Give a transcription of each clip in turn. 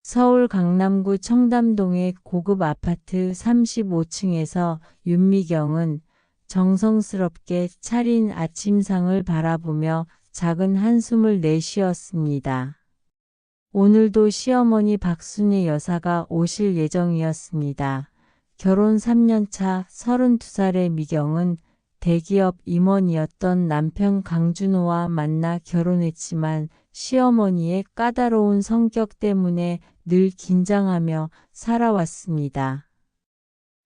서울 강남구 청담동의 고급 아파트 35층에서 윤미경은 정성스럽게 차린 아침상을 바라보며 작은 한숨을 내쉬었습니다. 오늘도 시어머니 박순희 여사가 오실 예정이었습니다. 결혼 3년차 32살의 미경은 대기업 임원이었던 남편 강준호와 만나 결혼했지만 시어머니의 까다로운 성격 때문에 늘 긴장하며 살아왔습니다.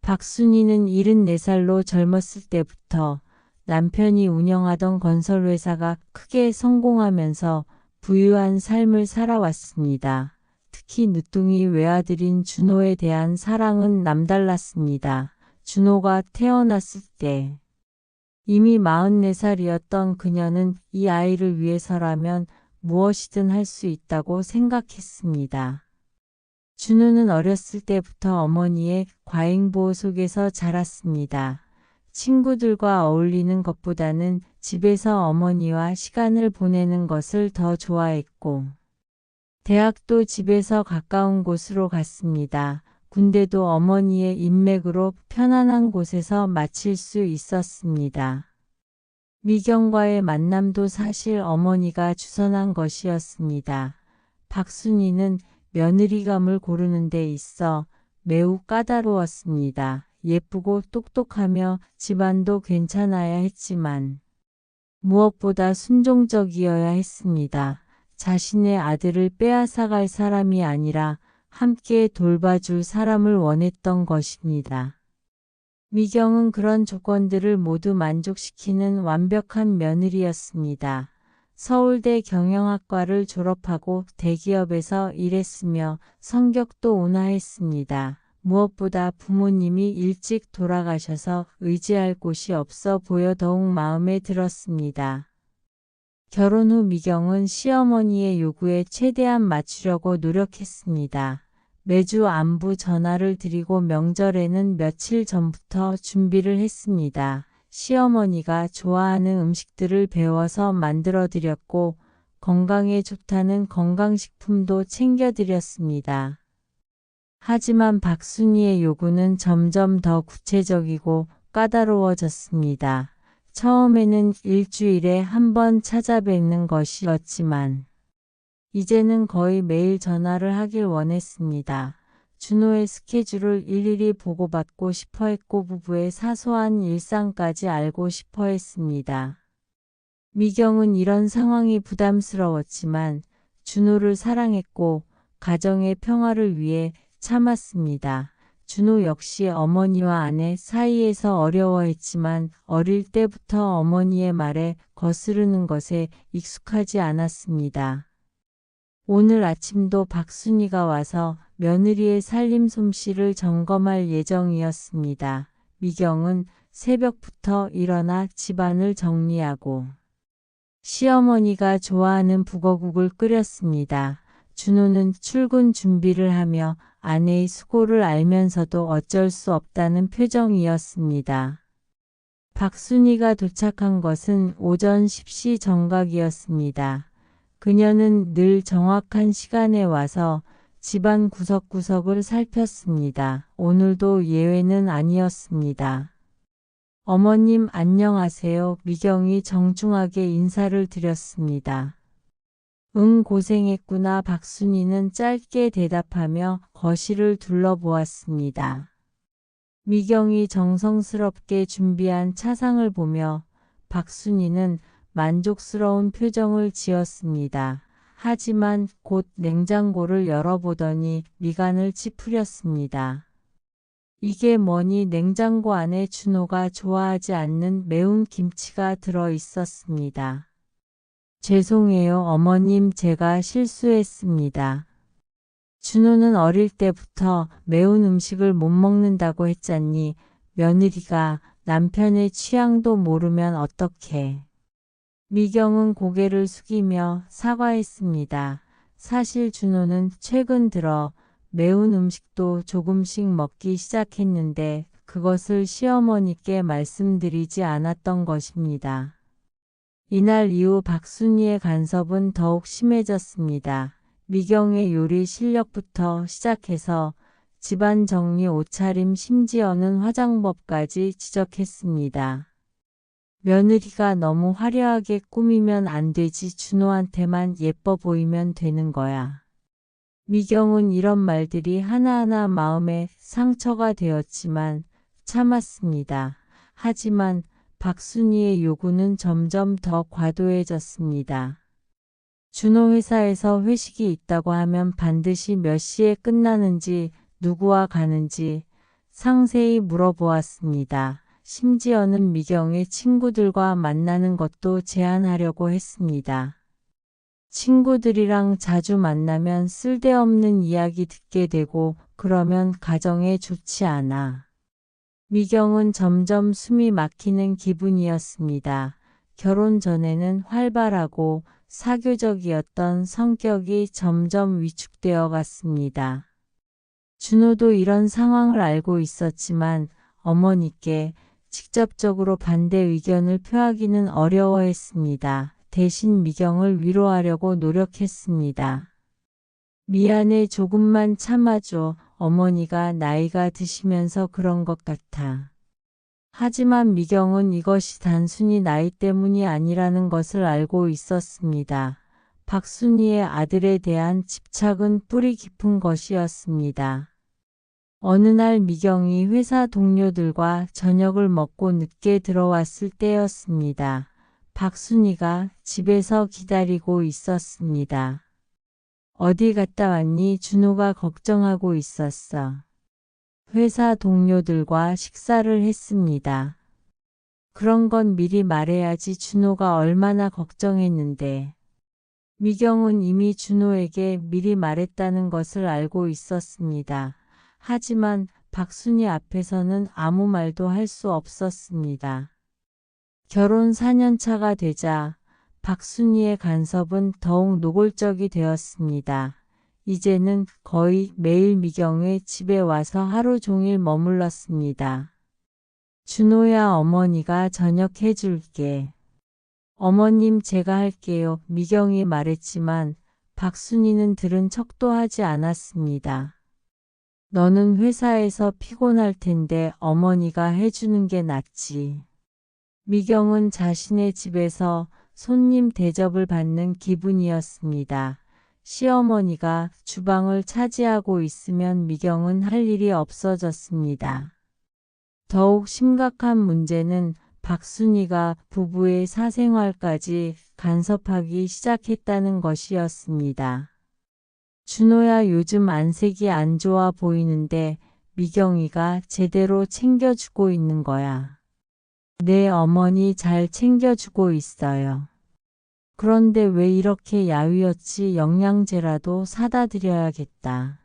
박순희는 74살로 젊었을 때부터 남편이 운영하던 건설회사가 크게 성공하면서 부유한 삶을 살아왔습니다. 특히 늦둥이 외아들인 준호에 대한 사랑은 남달랐습니다. 준호가 태어났을 때 이미 44살이었던 그녀는 이 아이를 위해서라면 무엇이든 할 수 있다고 생각했습니다. 준호는 어렸을 때부터 어머니의 과잉보호 속에서 자랐습니다. 친구들과 어울리는 것보다는 집에서 어머니와 시간을 보내는 것을 더 좋아했고, 대학도 집에서 가까운 곳으로 갔습니다. 군대도 어머니의 인맥으로 편안한 곳에서 마칠 수 있었습니다. 미경과의 만남도 사실 어머니가 주선한 것이었습니다. 박순희는 며느리감을 고르는 데 있어 매우 까다로웠습니다. 예쁘고 똑똑하며 집안도 괜찮아야 했지만 무엇보다 순종적이어야 했습니다. 자신의 아들을 빼앗아갈 사람이 아니라 함께 돌봐줄 사람을 원했던 것입니다. 미경은 그런 조건들을 모두 만족시키는 완벽한 며느리였습니다. 서울대 경영학과를 졸업하고 대기업에서 일했으며 성격도 온화했습니다. 무엇보다 부모님이 일찍 돌아가셔서 의지할 곳이 없어 보여 더욱 마음에 들었습니다. 결혼 후 미경은 시어머니의 요구에 최대한 맞추려고 노력했습니다. 매주 안부 전화를 드리고 명절에는 며칠 전부터 준비를 했습니다. 시어머니가 좋아하는 음식들을 배워서 만들어 드렸고 건강에 좋다는 건강식품도 챙겨 드렸습니다. 하지만 박순희의 요구는 점점 더 구체적이고 까다로워졌습니다. 처음에는 일주일에 한 번 찾아뵙는 것이었지만 이제는 거의 매일 전화를 하길 원했습니다. 준호의 스케줄을 일일이 보고받고 싶어 했고 부부의 사소한 일상까지 알고 싶어 했습니다. 미경은 이런 상황이 부담스러웠지만 준호를 사랑했고 가정의 평화를 위해 참았습니다. 준호 역시 어머니와 아내 사이에서 어려워했지만 어릴 때부터 어머니의 말에 거스르는 것에 익숙하지 않았습니다. 오늘 아침도 박순희가 와서 며느리의 살림 솜씨를 점검할 예정이었습니다. 미경은 새벽부터 일어나 집안을 정리하고 시어머니가 좋아하는 북어국을 끓였습니다. 준호는 출근 준비를 하며 아내의 수고를 알면서도 어쩔 수 없다는 표정이었습니다. 박순희가 도착한 것은 오전 10시 정각이었습니다. 그녀는 늘 정확한 시간에 와서 집안 구석구석을 살폈습니다. 오늘도 예외는 아니었습니다. 어머님 안녕하세요. 미경이 정중하게 인사를 드렸습니다. 응 고생했구나. 박순희는 짧게 대답하며 거실을 둘러보았습니다. 미경이 정성스럽게 준비한 차상을 보며 박순희는 만족스러운 표정을 지었습니다. 하지만 곧 냉장고를 열어보더니 미간을 찌푸렸습니다. 이게 뭐니? 냉장고 안에 준호가 좋아하지 않는 매운 김치가 들어 있었습니다. 죄송해요, 어머님. 제가 실수했습니다. 준호는 어릴 때부터 매운 음식을 못 먹는다고 했잖니. 며느리가 남편의 취향도 모르면 어떡해. 미경은 고개를 숙이며 사과했습니다. 사실 준호는 최근 들어 매운 음식도 조금씩 먹기 시작했는데 그것을 시어머니께 말씀드리지 않았던 것입니다. 이날 이후 박순희의 간섭은 더욱 심해졌습니다. 미경의 요리 실력부터 시작해서 집안 정리, 옷차림, 심지어는 화장법까지 지적했습니다. 며느리가 너무 화려하게 꾸미면 안 되지. 준호한테만 예뻐 보이면 되는 거야. 미경은 이런 말들이 하나하나 마음에 상처가 되었지만 참았습니다. 하지만 박순희의 요구는 점점 더 과도해졌습니다. 준호 회사에서 회식이 있다고 하면 반드시 몇 시에 끝나는지, 누구와 가는지 상세히 물어보았습니다. 심지어는 미경의 친구들과 만나는 것도 제한하려고 했습니다. 친구들이랑 자주 만나면 쓸데없는 이야기 듣게 되고 그러면 가정에 좋지 않아. 미경은 점점 숨이 막히는 기분이었습니다. 결혼 전에는 활발하고 사교적이었던 성격이 점점 위축되어 갔습니다. 준호도 이런 상황을 알고 있었지만 어머니께 직접적으로 반대 의견을 표하기는 어려워했습니다. 대신 미경을 위로하려고 노력했습니다. 미안해, 조금만 참아줘. 어머니가 나이가 드시면서 그런 것 같아. 하지만 미경은 이것이 단순히 나이 때문이 아니라는 것을 알고 있었습니다. 박순희의 아들에 대한 집착은 뿌리 깊은 것이었습니다. 어느 날 미경이 회사 동료들과 저녁을 먹고 늦게 들어왔을 때였습니다. 박순희가 집에서 기다리고 있었습니다. 어디 갔다 왔니? 준호가 걱정하고 있었어. 회사 동료들과 식사를 했습니다. 그런 건 미리 말해야지. 준호가 얼마나 걱정했는데. 미경은 이미 준호에게 미리 말했다는 것을 알고 있었습니다. 하지만 박순희 앞에서는 아무 말도 할 수 없었습니다. 결혼 4년 차가 되자 박순희의 간섭은 더욱 노골적이 되었습니다. 이제는 거의 매일 미경의 집에 와서 하루 종일 머물렀습니다. 준호야, 어머니가 저녁 해줄게. 어머님, 제가 할게요. 미경이 말했지만 박순희는 들은 척도 하지 않았습니다. 너는 회사에서 피곤할 텐데 어머니가 해주는 게 낫지. 미경은 자신의 집에서 손님 대접을 받는 기분이었습니다. 시어머니가 주방을 차지하고 있으면 미경은 할 일이 없어졌습니다. 더욱 심각한 문제는 박순희가 부부의 사생활까지 간섭하기 시작했다는 것이었습니다. 준호야, 요즘 안색이 안 좋아 보이는데 미경이가 제대로 챙겨주고 있는 거야. 네, 어머니 잘 챙겨주고 있어요. 그런데 왜 이렇게 야위었지? 영양제라도 사다 드려야겠다.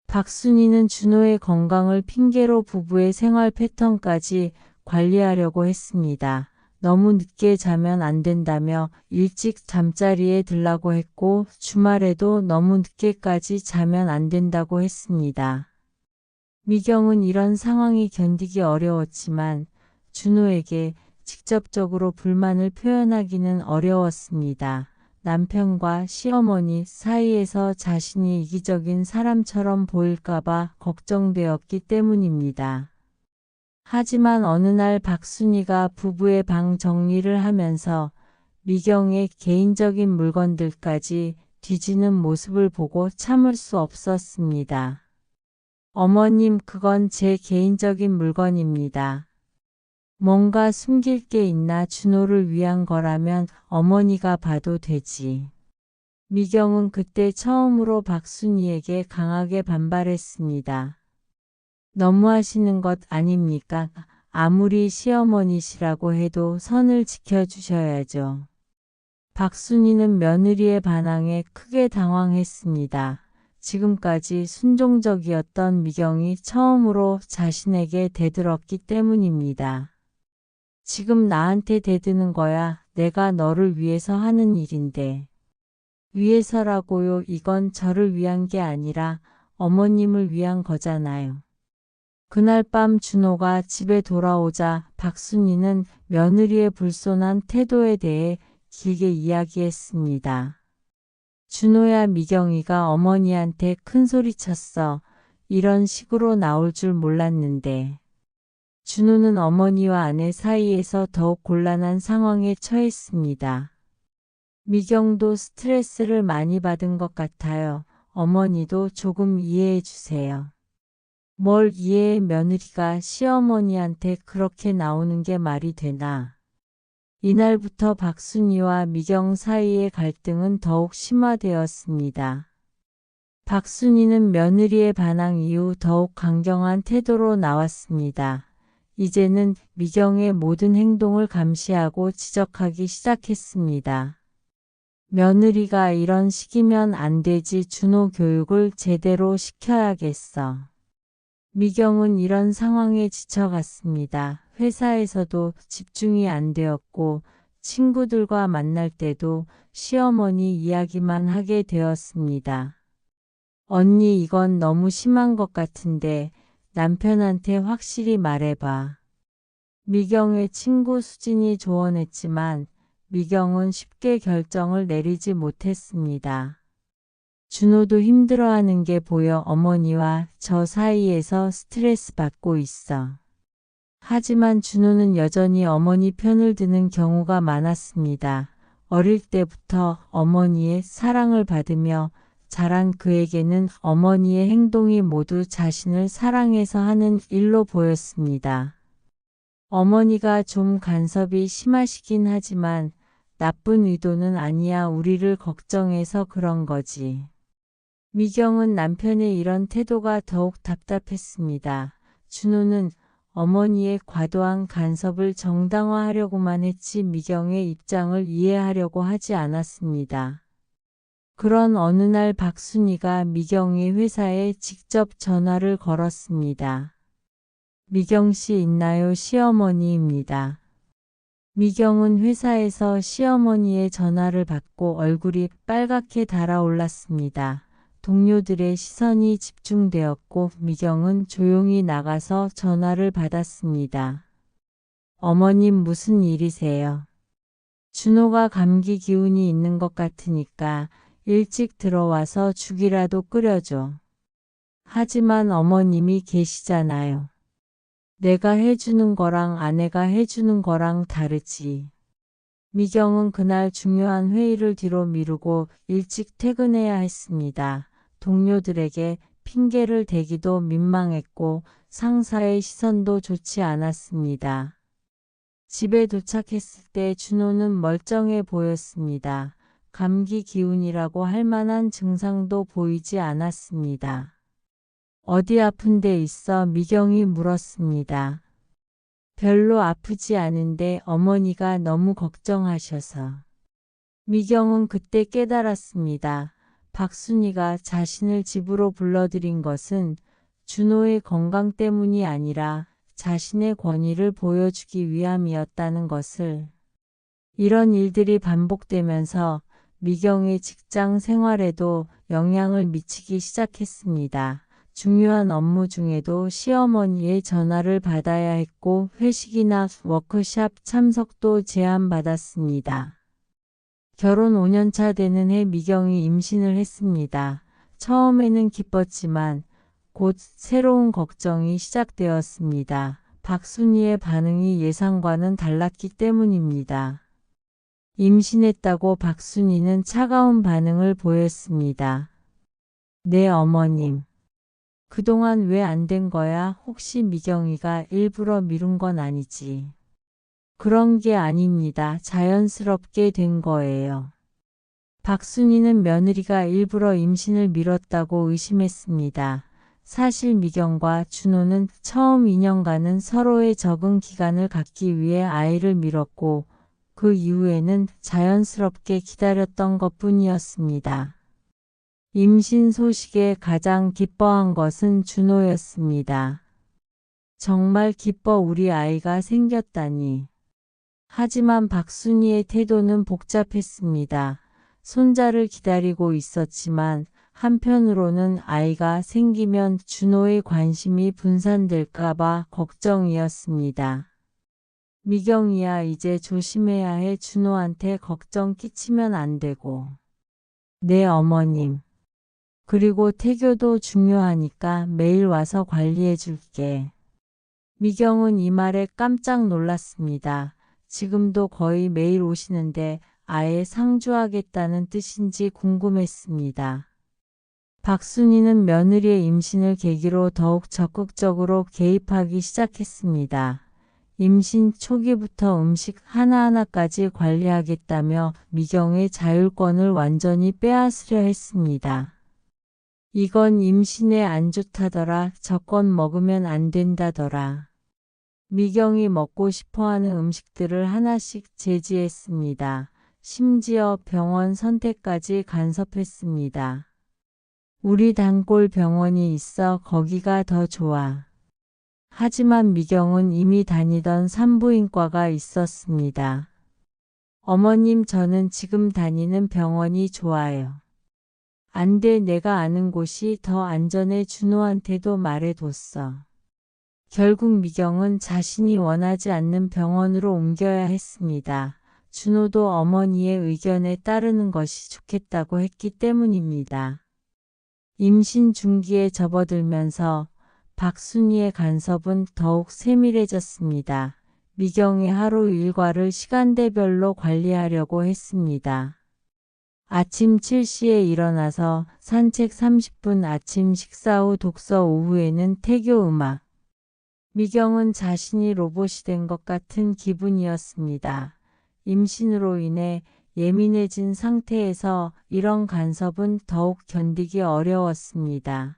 박순희는 준호의 건강을 핑계로 부부의 생활 패턴까지 관리하려고 했습니다. 너무 늦게 자면 안 된다며 일찍 잠자리에 들라고 했고 주말에도 너무 늦게까지 자면 안 된다고 했습니다. 미경은 이런 상황이 견디기 어려웠지만 준호에게 직접적으로 불만을 표현하기는 어려웠습니다. 남편과 시어머니 사이에서 자신이 이기적인 사람처럼 보일까봐 걱정되었기 때문입니다. 하지만 어느 날 박순희가 부부의 방 정리를 하면서 미경의 개인적인 물건들까지 뒤지는 모습을 보고 참을 수 없었습니다. 어머님, 그건 제 개인적인 물건입니다. 뭔가 숨길 게 있나? 준호를 위한 거라면 어머니가 봐도 되지. 미경은 그때 처음으로 박순희에게 강하게 반발했습니다. 너무하시는 것 아닙니까? 아무리 시어머니시라고 해도 선을 지켜주셔야죠. 박순희는 며느리의 반항에 크게 당황했습니다. 지금까지 순종적이었던 미경이 처음으로 자신에게 대들었기 때문입니다. 지금 나한테 대드는 거야. 내가 너를 위해서 하는 일인데. 위해서라고요? 이건 저를 위한 게 아니라 어머님을 위한 거잖아요. 그날 밤 준호가 집에 돌아오자 박순희는 며느리의 불손한 태도에 대해 길게 이야기했습니다. 준호야, 미경이가 어머니한테 큰 소리 쳤어. 이런 식으로 나올 줄 몰랐는데. 준호는 어머니와 아내 사이에서 더욱 곤란한 상황에 처했습니다. 미경도 스트레스를 많이 받은 것 같아요. 어머니도 조금 이해해 주세요. 뭘 이해해, 며느리가 시어머니한테 그렇게 나오는 게 말이 되나. 이날부터 박순이와 미경 사이의 갈등은 더욱 심화되었습니다. 박순이는 며느리의 반항 이후 더욱 강경한 태도로 나왔습니다. 이제는 미경의 모든 행동을 감시하고 지적하기 시작했습니다. 며느리가 이런 식이면 안 되지. 준호 교육을 제대로 시켜야겠어. 미경은 이런 상황에 지쳐갔습니다. 회사에서도 집중이 안 되었고 친구들과 만날 때도 시어머니 이야기만 하게 되었습니다. 언니, 이건 너무 심한 것 같은데 남편한테 확실히 말해봐. 미경의 친구 수진이 조언했지만 미경은 쉽게 결정을 내리지 못했습니다. 준호도 힘들어하는 게 보여 어머니와 저 사이에서 스트레스 받고 있어. 하지만 준호는 여전히 어머니 편을 드는 경우가 많았습니다. 어릴 때부터 어머니의 사랑을 받으며 자란 그에게는 어머니의 행동이 모두 자신을 사랑해서 하는 일로 보였습니다. 어머니가 좀 간섭이 심하시긴 하지만 나쁜 의도는 아니야. 우리를 걱정해서 그런 거지. 미경은 남편의 이런 태도가 더욱 답답했습니다. 준호는 어머니의 과도한 간섭을 정당화하려고만 했지 미경의 입장을 이해하려고 하지 않았습니다. 그런 어느 날 박순이가 미경의 회사에 직접 전화를 걸었습니다. 미경 씨 있나요? 시어머니입니다. 미경은 회사에서 시어머니의 전화를 받고 얼굴이 빨갛게 달아올랐습니다. 동료들의 시선이 집중되었고 미경은 조용히 나가서 전화를 받았습니다. 어머님, 무슨 일이세요? 준호가 감기 기운이 있는 것 같으니까 일찍 들어와서 죽이라도 끓여줘. 하지만 어머님이 계시잖아요. 내가 해주는 거랑 아내가 해주는 거랑 다르지. 미경은 그날 중요한 회의를 뒤로 미루고 일찍 퇴근해야 했습니다. 동료들에게 핑계를 대기도 민망했고 상사의 시선도 좋지 않았습니다. 집에 도착했을 때 준호는 멀쩡해 보였습니다. 감기 기운이라고 할 만한 증상도 보이지 않았습니다. 어디 아픈 데 있어? 미경이 물었습니다. 별로 아프지 않은데 어머니가 너무 걱정하셔서. 미경은 그때 깨달았습니다. 박순이가 자신을 집으로 불러들인 것은 준호의 건강 때문이 아니라 자신의 권위를 보여주기 위함이었다는 것을. 이런 일들이 반복되면서 미경의 직장 생활에도 영향을 미치기 시작했습니다. 중요한 업무 중에도 시어머니의 전화를 받아야 했고 회식이나 워크숍 참석도 제한받았습니다. 결혼 5년차 되는 해 미경이 임신을 했습니다. 처음에는 기뻤지만 곧 새로운 걱정이 시작되었습니다. 박순이의 반응이 예상과는 달랐기 때문입니다. 임신했다고 박순이는 차가운 반응을 보였습니다. 네, 어머님. 그동안 왜 안 된 거야? 혹시 미경이가 일부러 미룬 건 아니지? 그런 게 아닙니다. 자연스럽게 된 거예요. 박순이는 며느리가 일부러 임신을 미뤘다고 의심했습니다. 사실 미경과 준호는 처음 2년간은 서로의 적응 기간을 갖기 위해 아이를 미뤘고 그 이후에는 자연스럽게 기다렸던 것뿐이었습니다. 임신 소식에 가장 기뻐한 것은 준호였습니다. 정말 기뻐, 우리 아이가 생겼다니. 하지만 박순이의 태도는 복잡했습니다. 손자를 기다리고 있었지만 한편으로는 아이가 생기면 준호의 관심이 분산될까봐 걱정이었습니다. 미경이야, 이제 조심해야 해. 준호한테 걱정 끼치면 안 되고. 네, 어머님. 그리고 태교도 중요하니까 매일 와서 관리해 줄게. 미경은 이 말에 깜짝 놀랐습니다. 지금도 거의 매일 오시는데 아예 상주하겠다는 뜻인지 궁금했습니다. 박순희는 며느리의 임신을 계기로 더욱 적극적으로 개입하기 시작했습니다. 임신 초기부터 음식 하나하나까지 관리하겠다며 미경의 자율권을 완전히 빼앗으려 했습니다. 이건 임신에 안 좋다더라. 저건 먹으면 안 된다더라. 미경이 먹고 싶어하는 음식들을 하나씩 제지했습니다. 심지어 병원 선택까지 간섭했습니다. 우리 단골 병원이 있어 거기가 더 좋아. 하지만 미경은 이미 다니던 산부인과가 있었습니다. 어머님, 저는 지금 다니는 병원이 좋아요. 안 돼, 내가 아는 곳이 더 안전해. 준호한테도 말해뒀어. 결국 미경은 자신이 원하지 않는 병원으로 옮겨야 했습니다. 준호도 어머니의 의견에 따르는 것이 좋겠다고 했기 때문입니다. 임신 중기에 접어들면서 박순희의 간섭은 더욱 세밀해졌습니다. 미경의 하루 일과를 시간대별로 관리하려고 했습니다. 아침 7시에 일어나서 산책 30분, 아침 식사 후 독서, 오후에는 태교 음악. 미경은 자신이 로봇이 된 것 같은 기분이었습니다. 임신으로 인해 예민해진 상태에서 이런 간섭은 더욱 견디기 어려웠습니다.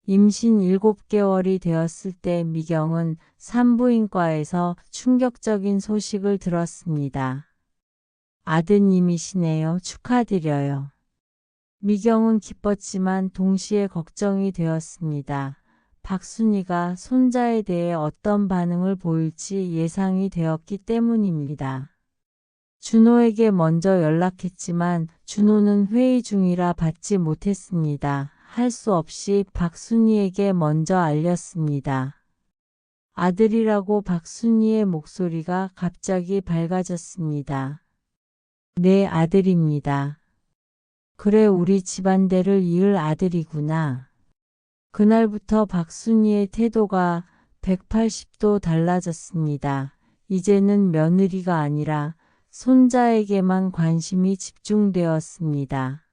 임신 7개월이 되었을 때 미경은 산부인과에서 충격적인 소식을 들었습니다. 아드님이시네요. 축하드려요. 미경은 기뻤지만 동시에 걱정이 되었습니다. 박순희가 손자에 대해 어떤 반응을 보일지 예상이 되었기 때문입니다. 준호에게 먼저 연락했지만 준호는 회의 중이라 받지 못했습니다. 할 수 없이 박순희에게 먼저 알렸습니다. 아들이라고. 박순희의 목소리가 갑자기 밝아졌습니다. 네, 아들입니다. 그래, 우리 집안대를 이을 아들이구나. 그날부터 박순희의 태도가 180도 달라졌습니다. 이제는 며느리가 아니라 손자에게만 관심이 집중되었습니다.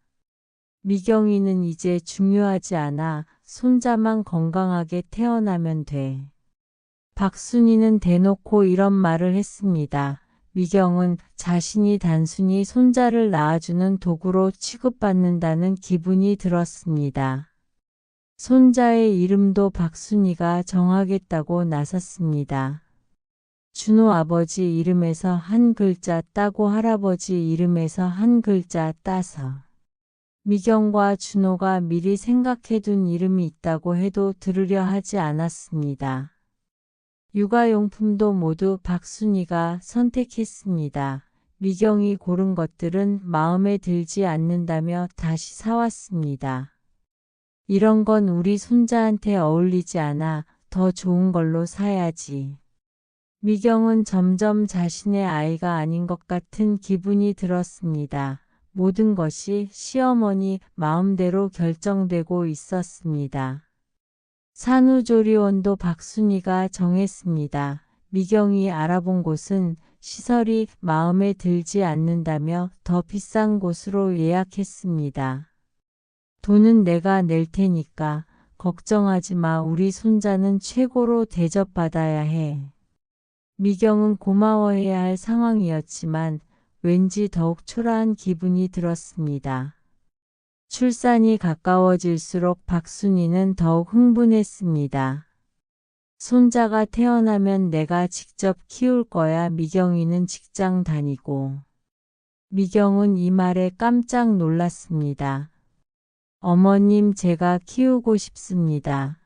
미경이는 이제 중요하지 않아. 손자만 건강하게 태어나면 돼. 박순희는 대놓고 이런 말을 했습니다. 미경은 자신이 단순히 손자를 낳아주는 도구로 취급받는다는 기분이 들었습니다. 손자의 이름도 박순희가 정하겠다고 나섰습니다. 준호 아버지 이름에서 한 글자 따고 할아버지 이름에서 한 글자 따서. 미경과 준호가 미리 생각해둔 이름이 있다고 해도 들으려 하지 않았습니다. 육아용품도 모두 박순희가 선택했습니다. 미경이 고른 것들은 마음에 들지 않는다며 다시 사왔습니다. 이런 건 우리 손자한테 어울리지 않아. 더 좋은 걸로 사야지. 미경은 점점 자신의 아이가 아닌 것 같은 기분이 들었습니다. 모든 것이 시어머니 마음대로 결정되고 있었습니다. 산후조리원도 박순희가 정했습니다. 미경이 알아본 곳은 시설이 마음에 들지 않는다며 더 비싼 곳으로 예약했습니다. 돈은 내가 낼 테니까 걱정하지 마. 우리 손자는 최고로 대접받아야 해. 미경은 고마워해야 할 상황이었지만 왠지 더욱 초라한 기분이 들었습니다. 출산이 가까워질수록 박순희는 더욱 흥분했습니다. 손자가 태어나면 내가 직접 키울 거야. 미경이는 직장 다니고. 미경은 이 말에 깜짝 놀랐습니다. 어머님, 제가 키우고 싶습니다.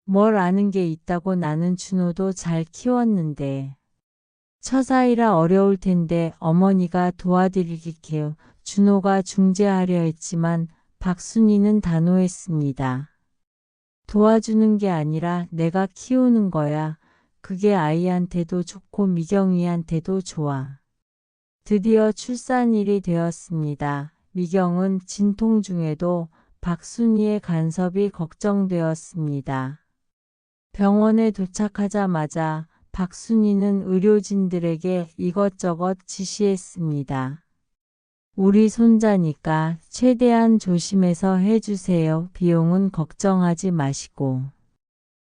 뭘 아는 게 있다고. 나는 준호도 잘 키웠는데. 처사이라 어려울 텐데 어머니가 도와드릴게요. 준호가 중재하려 했지만 박순희는 단호했습니다. 도와주는 게 아니라 내가 키우는 거야. 그게 아이한테도 좋고 미경이한테도 좋아. 드디어 출산일이 되었습니다. 미경은 진통 중에도 박순희의 간섭이 걱정되었습니다. 병원에 도착하자마자 박순희는 의료진들에게 이것저것 지시했습니다. 우리 손자니까 최대한 조심해서 해주세요. 비용은 걱정하지 마시고.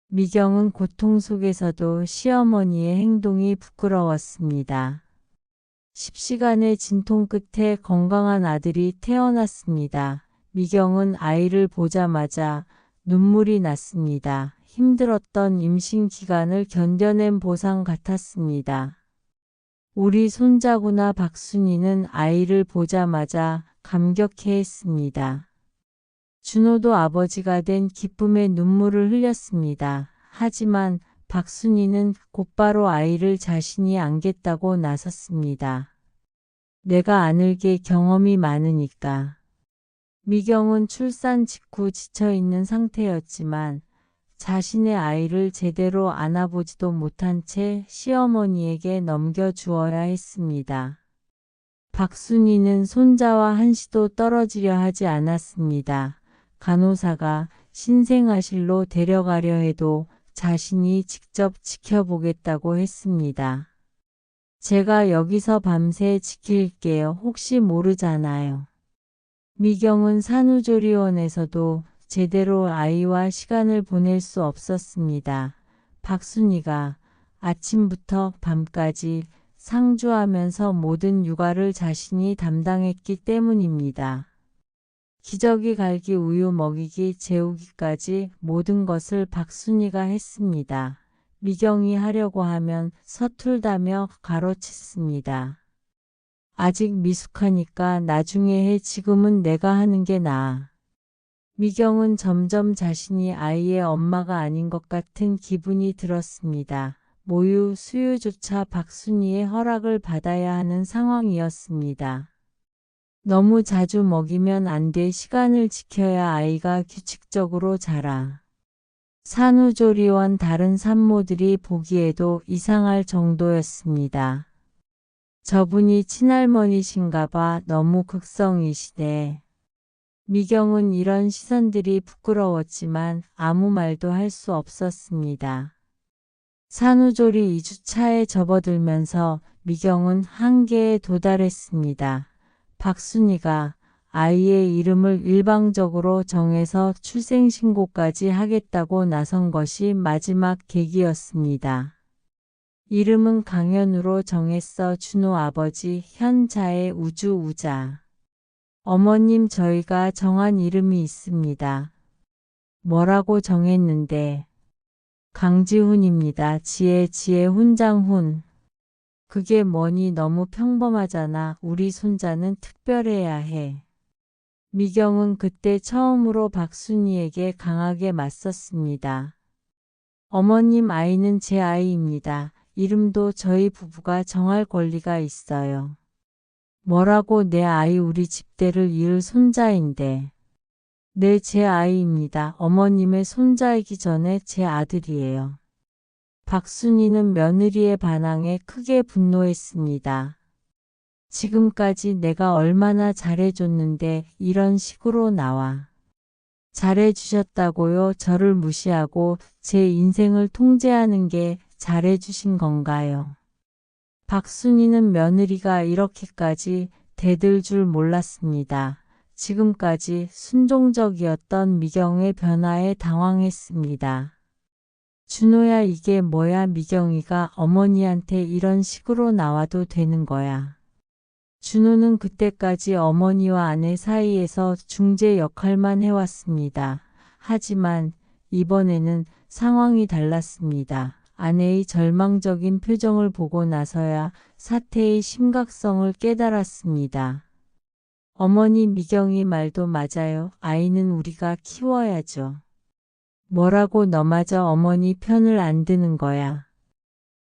미경은 고통 속에서도 시어머니의 행동이 부끄러웠습니다. 10시간의 진통 끝에 건강한 아들이 태어났습니다. 미경은 아이를 보자마자 눈물이 났습니다. 힘들었던 임신 기간을 견뎌낸 보상 같았습니다. 우리 손자구나. 박순희는 아이를 보자마자 감격해했습니다. 준호도 아버지가 된 기쁨의 눈물을 흘렸습니다. 하지만 박순희는 곧바로 아이를 자신이 안겠다고 나섰습니다. 내가 안을 게 경험이 많으니까. 미경은 출산 직후 지쳐있는 상태였지만 자신의 아이를 제대로 안아보지도 못한 채 시어머니에게 넘겨주어야 했습니다. 박순희는 손자와 한시도 떨어지려 하지 않았습니다. 간호사가 신생아실로 데려가려 해도 자신이 직접 지켜보겠다고 했습니다. 제가 여기서 밤새 지킬게요. 혹시 모르잖아요. 미경은 산후조리원에서도 제대로 아이와 시간을 보낼 수 없었습니다. 박순희가 아침부터 밤까지 상주하면서 모든 육아를 자신이 담당했기 때문입니다. 기저귀 갈기, 우유 먹이기, 재우기까지 모든 것을 박순희가 했습니다. 미경이 하려고 하면 서툴다며 가로챘습니다. 아직 미숙하니까 나중에 해. 지금은 내가 하는 게 나아. 미경은 점점 자신이 아이의 엄마가 아닌 것 같은 기분이 들었습니다. 모유, 수유조차 박순희의 허락을 받아야 하는 상황이었습니다. 너무 자주 먹이면 안 돼. 시간을 지켜야 아이가 규칙적으로 자라. 산후조리원 다른 산모들이 보기에도 이상할 정도였습니다. 저분이 친할머니신가 봐. 너무 극성이시네. 미경은 이런 시선들이 부끄러웠지만 아무 말도 할 수 없었습니다. 산후조리 2주차에 접어들면서 미경은 한계에 도달했습니다. 박순희가 아이의 이름을 일방적으로 정해서 출생신고까지 하겠다고 나선 것이 마지막 계기였습니다. 이름은 강현우로 정했어. 준호 아버지, 현자의 우주우자. 어머님, 저희가 정한 이름이 있습니다. 뭐라고 정했는데? 강지훈입니다. 지혜 훈장훈. 그게 뭐니? 너무 평범하잖아. 우리 손자는 특별해야 해. 미경은 그때 처음으로 박순희에게 강하게 맞섰습니다. 어머님, 아이는 제 아이입니다. 이름도 저희 부부가 정할 권리가 있어요. 뭐라고? 내 아이 우리 집대를 이을 손자인데. 네, 제 아이입니다. 어머님의 손자이기 전에 제 아들이에요. 박순희는 며느리의 반항에 크게 분노했습니다. 지금까지 내가 얼마나 잘해줬는데 이런 식으로 나와. 잘해주셨다고요? 저를 무시하고 제 인생을 통제하는 게 잘해주신 건가요? 박순희는 며느리가 이렇게까지 대들 줄 몰랐습니다. 지금까지 순종적이었던 미경의 변화에 당황했습니다. 준호야, 이게 뭐야? 미경이가 어머니한테 이런 식으로 나와도 되는 거야. 준호는 그때까지 어머니와 아내 사이에서 중재 역할만 해왔습니다. 하지만 이번에는 상황이 달랐습니다. 아내의 절망적인 표정을 보고 나서야 사태의 심각성을 깨달았습니다. 어머니, 미경이 말도 맞아요. 아이는 우리가 키워야죠. 뭐라고? 너마저 어머니 편을 안 드는 거야.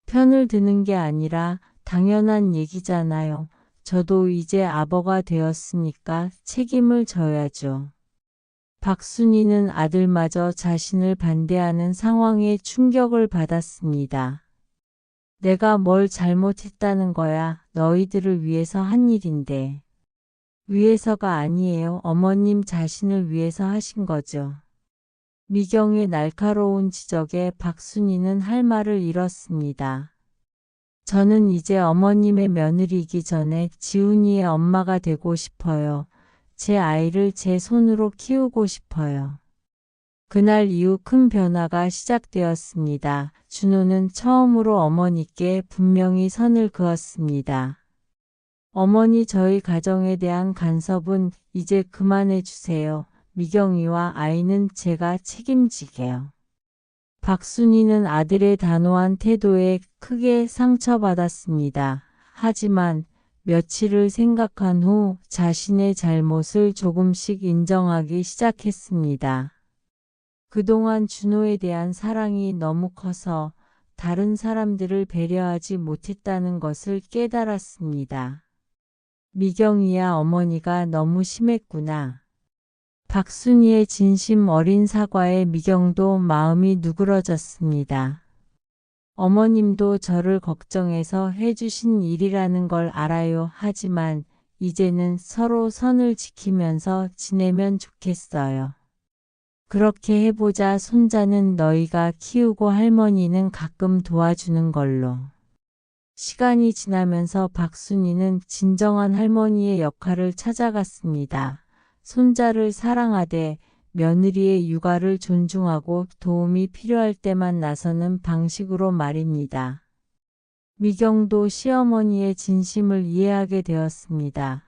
편을 드는 게 아니라 당연한 얘기잖아요. 저도 이제 아버가 되었으니까 책임을 져야죠. 박순희는 아들마저 자신을 반대하는 상황에 충격을 받았습니다. 내가 뭘 잘못했다는 거야. 너희들을 위해서 한 일인데. 위해서가 아니에요. 어머님 자신을 위해서 하신 거죠. 미경의 날카로운 지적에 박순이는 할 말을 잃었습니다. 저는 이제 어머님의 며느리이기 전에 지훈이의 엄마가 되고 싶어요. 제 아이를 제 손으로 키우고 싶어요. 그날 이후 큰 변화가 시작되었습니다. 준호는 처음으로 어머니께 분명히 선을 그었습니다. 어머니, 저희 가정에 대한 간섭은 이제 그만해 주세요. 미경이와 아이는 제가 책임지게요. 박순이는 아들의 단호한 태도에 크게 상처받았습니다. 하지만 며칠을 생각한 후 자신의 잘못을 조금씩 인정하기 시작했습니다. 그동안 준호에 대한 사랑이 너무 커서 다른 사람들을 배려하지 못했다는 것을 깨달았습니다. 미경이야, 어머니가 너무 심했구나. 박순이의 진심 어린 사과에 미경도 마음이 누그러졌습니다. 어머님도 저를 걱정해서 해주신 일이라는 걸 알아요. 하지만 이제는 서로 선을 지키면서 지내면 좋겠어요. 그렇게 해보자. 손자는 너희가 키우고 할머니는 가끔 도와주는 걸로. 시간이 지나면서 박순이는 진정한 할머니의 역할을 찾아갔습니다. 손자를 사랑하되 며느리의 육아를 존중하고 도움이 필요할 때만 나서는 방식으로 말입니다. 미경도 시어머니의 진심을 이해하게 되었습니다.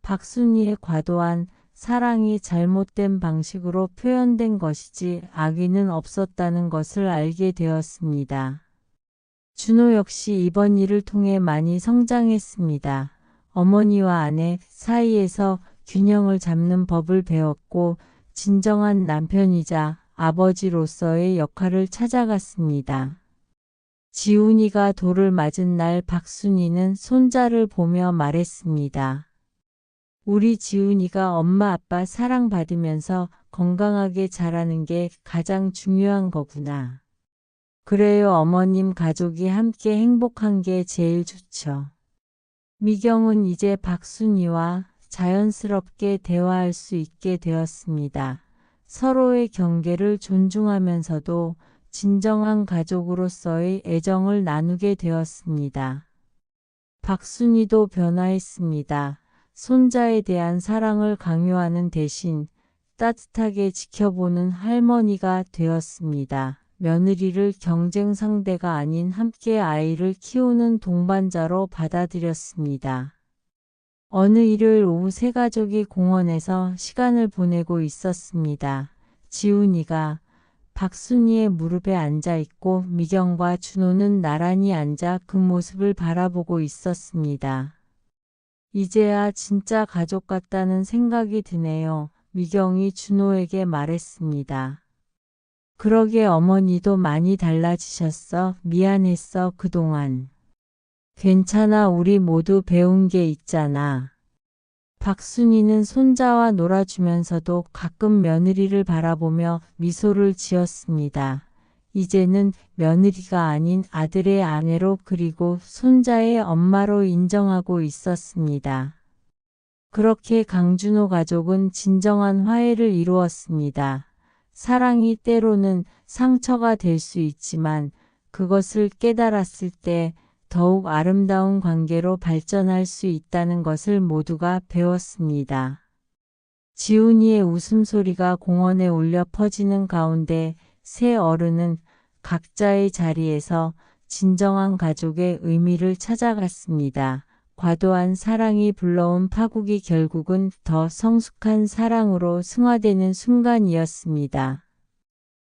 박순이의 과도한 사랑이 잘못된 방식으로 표현된 것이지 악의는 없었다는 것을 알게 되었습니다. 준호 역시 이번 일을 통해 많이 성장했습니다. 어머니와 아내 사이에서 균형을 잡는 법을 배웠고 진정한 남편이자 아버지로서의 역할을 찾아갔습니다. 지훈이가 돌을 맞은 날 박순이는 손자를 보며 말했습니다. 우리 지훈이가 엄마 아빠 사랑받으면서 건강하게 자라는 게 가장 중요한 거구나. 그래요, 어머님. 가족이 함께 행복한 게 제일 좋죠. 미경은 이제 박순이와 자연스럽게 대화할 수 있게 되었습니다. 서로의 경계를 존중하면서도 진정한 가족으로서의 애정을 나누게 되었습니다. 박순이도 변화했습니다. 손자에 대한 사랑을 강요하는 대신 따뜻하게 지켜보는 할머니가 되었습니다. 며느리를 경쟁 상대가 아닌 함께 아이를 키우는 동반자로 받아들였습니다. 어느 일요일 오후 세 가족이 공원에서 시간을 보내고 있었습니다. 지훈이가 박순이의 무릎에 앉아 있고 미경과 준호는 나란히 앉아 그 모습을 바라보고 있었습니다. 이제야 진짜 가족 같다는 생각이 드네요. 미경이 준호에게 말했습니다. 그러게 어머니도 많이 달라지셨어. 미안했어 그동안. 괜찮아, 우리 모두 배운 게 있잖아. 박순이는 손자와 놀아주면서도 가끔 며느리를 바라보며 미소를 지었습니다. 이제는 며느리가 아닌 아들의 아내로 그리고 손자의 엄마로 인정하고 있었습니다. 그렇게 강준호 가족은 진정한 화해를 이루었습니다. 사랑이 때로는 상처가 될 수 있지만 그것을 깨달았을 때 더욱 아름다운 관계로 발전할 수 있다는 것을 모두가 배웠습니다. 지훈이의 웃음소리가 공원에 울려 퍼지는 가운데 세 어른은 각자의 자리에서 진정한 가족의 의미를 찾아갔습니다. 과도한 사랑이 불러온 파국이 결국은 더 성숙한 사랑으로 승화되는 순간이었습니다.